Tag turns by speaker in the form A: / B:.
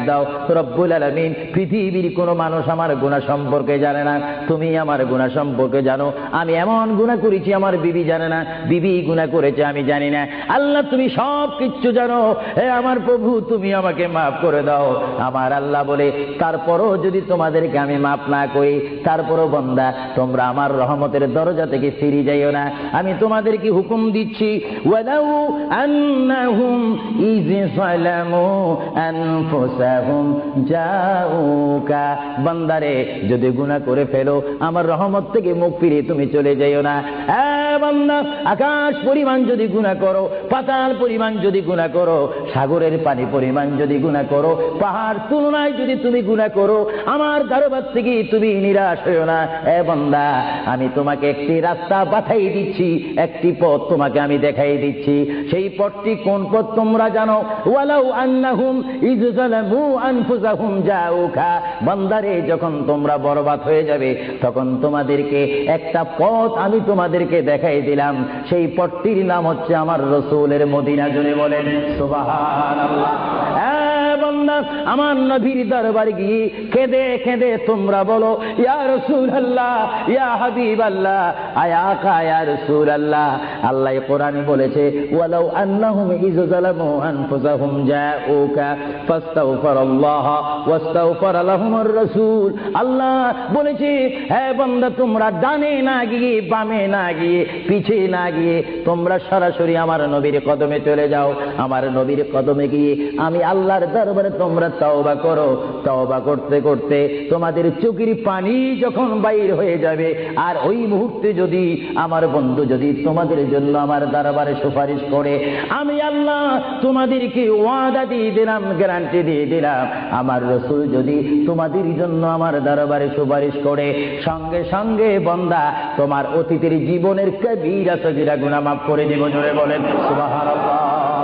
A: দাও। রব্বুল আলামিন, পৃথিবীর কোনো মানুষ আমার গুনাহ সম্পর্কে জানে না, তুমি আমার গুনাহ সম্পর্কে জানো। আমি এমন গুনাহ করেছি আমার বিবি জানে না, বিবি গুনাহ করেছে আমি জানি না। আল্লাহ তুমি সব কিচ্ছু জানো, হে আমার প্রভু তুমি আমাকে মাফ করে দাও। আমার আল্লাহ বলে, তারপরও যদি তোমাদেরকে আমি মাফ না করি, তারপরও বান্দা তোমরা আমার রহমতের দরজা থেকে ফিরে যাইও না। আমি তোমাদেরকে হুকুম দিচ্ছি, ওয়ালাউ আন্নাহুম ইয যালামু আনফুসাহুম জাউকা, বান্দারে যদি গুনাহ করে ফেলো আমার রহমত থেকে মুখ ফিরিয়ে তুমি চলে যাইও না। বান্দা, আকাশ পরিমাণ যদি গুনাহ করো, পাতাল পরিমাণ যদি গুনাহ করো, সাগরের পানি পরিমাণ যদি গুনাহ করো, পাহাড় তুলনায় যদি তুমি গুনাহ করো, আমার দরবার থেকে তুমি নিরাশ হইও না। বান্দা, আমি তোমাকে একটি রাস্তা পাঠাই দিচ্ছি, একটি পথ তোমাকে আমি দেখাই দিচ্ছি। সেই পথটি কোন পথ তোমরা জানো? ওয়ালাউ আন্নাহুম ইয যালামু আনফুসাহুম জাউকা, বান্দারে যখন তোমরা বরবাদ হয়ে যাবে তখন তোমাদেরকে একটা পথ আমি তোমাদেরকে দেখাই দিলাম। সেই পথটির নাম হচ্ছে আমার রাসূলের মদিনা। জোরে বলেন সুবহানাল্লাহ। বান্দা, আমার নবীর দরবারে গিয়ে কেঁদে কেঁদে তোমরা বলো, ইয়া রাসূলুল্লাহ, ইয়া হাবিবাল্লাহ, আয়াকা ইয়া রাসূলুল্লাহ। আল্লাহ কোরআনে বলেছে, ওয়ালাউ আন্নাহুম ইয যালামু আনফুসাহুম জাউকা ফাস্তাগফিরুল্লাহ ওয়াস্তাগফার লাহুমুর রাসূল। আল্লাহ বলেছে, হে বান্দা তোমরা ডানে না গিয়ে, বামে না গিয়ে, পিছে না গিয়ে তোমরা সরাসরি আমার নবীর কদমে চলে যাও। আমার নবীর কদমে গিয়ে আমি আল্লাহর দরবারে তোমরা তওবা করো। তওবা করতে করতে তোমাদের চোখের পানি যখন বাইর হয়ে যাবে, আর ওই মুহূর্তে যদি আমার বন্ধু যদি তোমাদের জন্য আমার দরবারে সুপারিশ করে, আমি আল্লাহ তোমাদেরকে ওয়াদা দিয়ে দিলাম, গ্যারান্টি দিয়ে দিলাম, আমার রাসূল যদি তোমাদের জন্য আমার দরবারে সুপারিশ করে, সঙ্গে সঙ্গে বান্দা তোমার অতীতের জীবনের কবিরা সগীরা গুনাহ মাফ করে দেব। জোরে বলেন সুবহানাল্লাহ।